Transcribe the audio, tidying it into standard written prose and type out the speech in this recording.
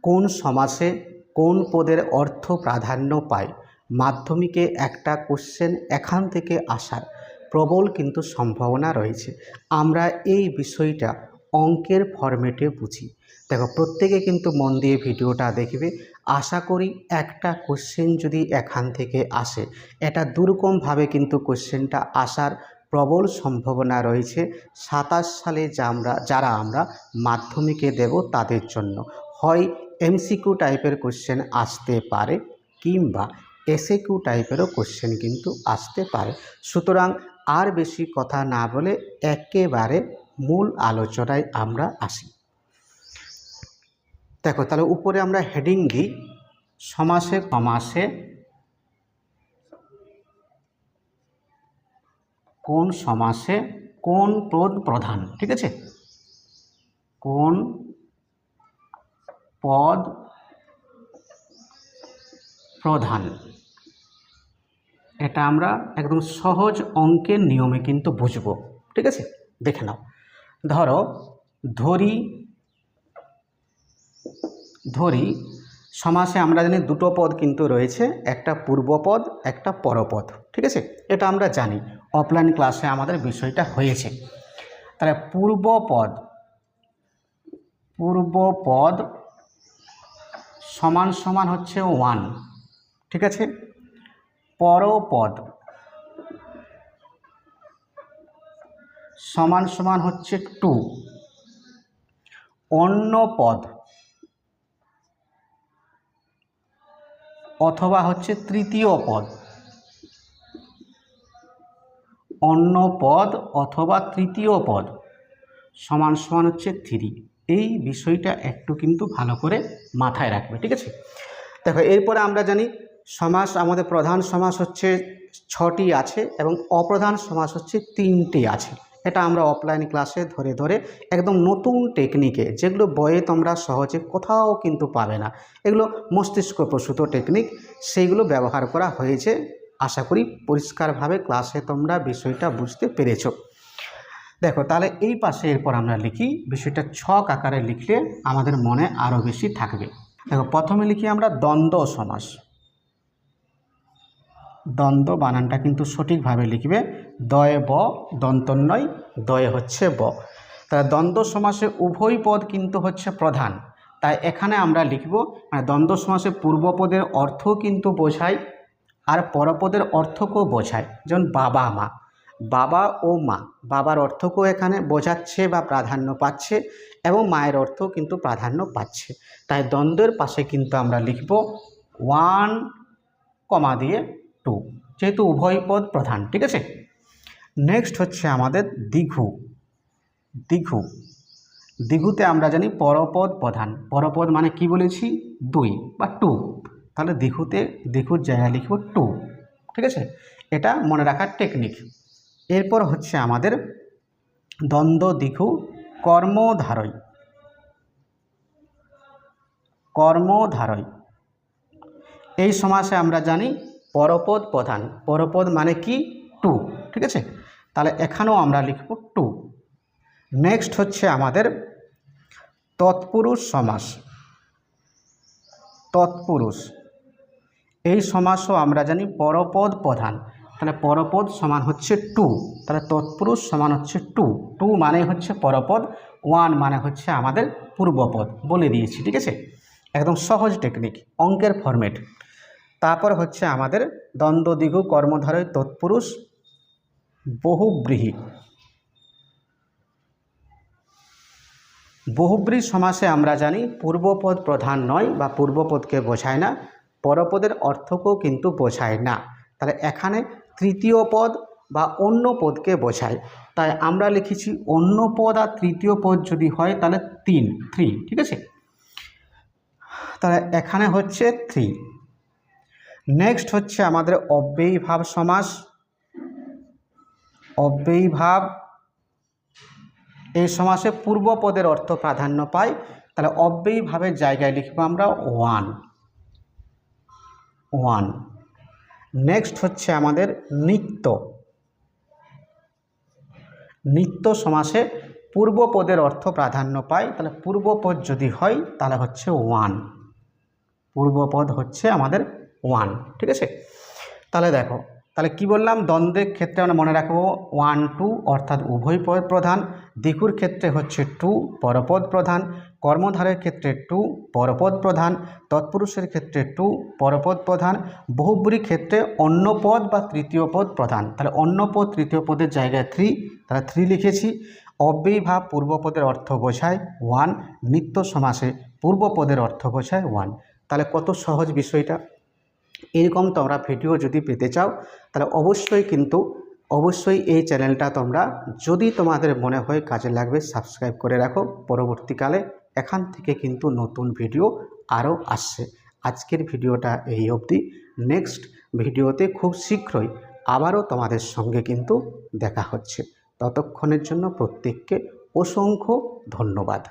কোন সমাসে কোন পদের অর্থ প্রাধান্য পায় মাধ্যমিকে একটা কোশ্চেন এখান থেকে আসার প্রবল কিন্তু সম্ভাবনা রয়েছে। আমরা এই বিষয়টা অঙ্কের ফরম্যাটে বুঝি। দেখো, প্রত্যেকে কিন্তু মন দিয়ে ভিডিওটা দেখবে। আশা করি একটা কোশ্চেন যদি এখান থেকে আসে, এটা দুরকমভাবে কিন্তু কোশ্চেনটা আসার প্রবল সম্ভাবনা রয়েছে 27 সালে যারা আমরা মাধ্যমিকে দেব তাদের জন্য। হয় এমসিকিউ টাইপের কোশ্চেন আসতে পারে কিংবা এসএকিউ টাইপেরও কোশ্চেন কিন্তু আসতে পারে। সুতরাং আর বেশি কথা না বলে একেবারে মূল আলোচনায় আমরা আসি। দেখো, তাহলে উপরে আমরা হেডিং দিই সমাসে সমাসে কোন সমাসে কোন পদ প্রধান। ঠিক আছে, কোন পদ প্রধান, এটা আমরা একদম সহজ অঙ্কের নিয়মে কিন্তু বুঝবো। ঠিক আছে, দেখে নাও। ধরো ধরি সমাসে আমরা জানি দুটো পদ কিন্তু রয়েছে, একটা পূর্বপদ একটা পরপদ। ঠিক আছে, এটা আমরা জানি, অফলাইন ক্লাসে আমাদের বিষয়টা হয়েছে। তাহলে পূর্বপদ সমান সমান হচ্ছে 1। ঠিক আছে, পরপদ সমান সমান হচ্ছে 2। অন্য পদ অথবা হচ্ছে তৃতীয় পদ, অন্য পদ অথবা তৃতীয় পদ সমান সমান হচ্ছে 3। এই বিষয়টা একটু কিন্তু ভালো করে মাথায় রাখবে। ঠিক আছে, দেখো এরপরে আমরা জানি সমাস আমাদের প্রধান সমাস হচ্ছে 6টি আছে এবং অপ্রধান সমাস হচ্ছে 3টি আছে। এটা আমরা অফলাইন ক্লাসে ধরে ধরে একদম নতুন টেকনিকে, যেগুলো বইয়ে তোমরা সহজে কোথাও কিন্তু পাবে না, এগুলো মস্তিষ্ক প্রসূত টেকনিক, সেইগুলো ব্যবহার করা হয়েছে। আশা করি পরিষ্কারভাবে ক্লাসে তোমরা বিষয়টা বুঝতে পেরেছো। দেখো, তাহলে এই পাশে এরপর আমরা লিখি, বিষয়টা ছক আকারে লিখলে আমাদের মনে আরও বেশি থাকবে। দেখো, প্রথমে লিখি আমরা দ্বন্দ্ব সমাস। দ্বন্দ্ব বানানটা কিন্তু সঠিকভাবে লিখবে, দয়ে ব দন্তন্বয়, দয়ে হচ্ছে ব। তাহলে দ্বন্দ্ব সমাসে উভয় পদ কিন্তু হচ্ছে প্রধান, তাই এখানে আমরা লিখব মানে দ্বন্দ্ব সমাসে পূর্বপদের অর্থ কিন্তু বোঝায় আর পরপদের অর্থকেও বোঝায়। যেমন বাবা মা, বাবা ও মা, বাবার অর্থকেও এখানে বোঝাচ্ছে বা প্রাধান্য পাচ্ছে এবং মায়ের অর্থ কিন্তু প্রাধান্য পাচ্ছে। তাই দ্বন্দ্বের পাশে কিন্তু আমরা লিখব 1 কমা দিয়ে 2, যেহেতু উভয় পদ প্রধান। ঠিক আছে, নেক্সট হচ্ছে আমাদের দ্বিঘু। দ্বিঘুতে আমরা জানি পরপদ প্রধান, পরপদ মানে কি বলেছি 2 বা 2, তাহলে দ্বিঘুর জায়গায় লিখব 2। ঠিক আছে, এটা মনে রাখার টেকনিক। এরপর হচ্ছে আমাদের দ্বন্দ্ব দ্বিঘু কর্মধারয়। এই সমাসে আমরা জানি পরপদ প্রধান, পরপদ মানে কি 2। ঠিক আছে, তাহলে এখানেও আমরা লিখব 2। নেক্সট হচ্ছে আমাদের তৎপুরুষ সমাস। তৎপুরুষ এই সমাসও আমরা জানি পরপদ প্রধান, তাহলে পরপদ সমান হচ্ছে 2, তাহলে তৎপুরুষ সমান হচ্ছে 2। 2 মানে হচ্ছে পরপদ, 1 মানে হচ্ছে আমাদের পূর্বপদ, বলে দিয়েছি। ঠিক আছে, একদম সহজ টেকনিক, অঙ্কের ফরম্যাট। তারপর হচ্ছে আমাদের দ্বন্দ্ব দ্বিঘু কর্মধারয় তৎপুরুষ বহুব্রীহি। বহুব্রীহি সমাসে আমরা জানি পূর্বপদ প্রধান নয় বা পূর্বপদকে বোঝায় না, পরপদের অর্থকেও কিন্তু বোঝায় না, তাহলে এখানে তৃতীয় পদ বা অন্য পদকে বোঝায়। তাই আমরা লিখেছি অন্য পদ আর তৃতীয় পদ যদি হয় তাহলে 3। ঠিক আছে, তাহলে এখানে হচ্ছে 3। নেক্সট হচ্ছে আমাদের অব্যয়ীভাব সমাস। অব্যয়ীভাব এই সমাসে পূর্বপদের অর্থ প্রাধান্য পায়, তাহলে অব্যয়ীভাবের জায়গায় লিখব আমরা 1। নেক্সট হচ্ছে আমাদের নিত্য সমাসে পূর্বপদের অর্থ প্রাধান্য পায়, তাহলে পূর্বপদ যদি হয় তাহলে হচ্ছে ওয়ান, পূর্বপদ হচ্ছে আমাদের ওয়ান। ঠিক আছে, তাহলে দেখো, তাহলে কি বললাম, দ্বন্দ্বের ক্ষেত্রে আমরা মনে রাখবো 1 2 অর্থাৎ উভয় পদ প্রধান, দ্বিগুর ক্ষেত্রে হচ্ছে 2 পরপদ প্রধান, কর্মধারের ক্ষেত্রে 2 পরপদ প্রধান, তৎপুরুষের ক্ষেত্রে 2 পরপদ প্রধান, বহুব্রীর ক্ষেত্রে অন্য পদ বা তৃতীয় পদ প্রধান। তাহলে অন্য পদ তৃতীয় পদের জায়গায় 3, তাহলে 3 লিখেছি। অব্যয়ীভাব পূর্বপদের অর্থ বোঝায় 1, নিত্য সমাসে পূর্বপদের অর্থ বোঝায় 1। তাহলে কত সহজ বিষয়টা। এরকম তোমরা ভিডিও যদি পেতে চাও তাহলে অবশ্যই এই চ্যানেলটা তোমরা, যদি তোমাদের মনে হয় কাজে লাগবে, সাবস্ক্রাইব করে রাখো। পরবর্তীকালে এখান থেকে কিন্তু নতুন ভিডিও আরও আসছে। আজকের ভিডিওটা এই অবধি। নেক্সট ভিডিওতে খুব শীঘ্রই আবারও তোমাদের সঙ্গে কিন্তু দেখা হচ্ছে। ততক্ষণের জন্য প্রত্যেককে অসংখ্য ধন্যবাদ।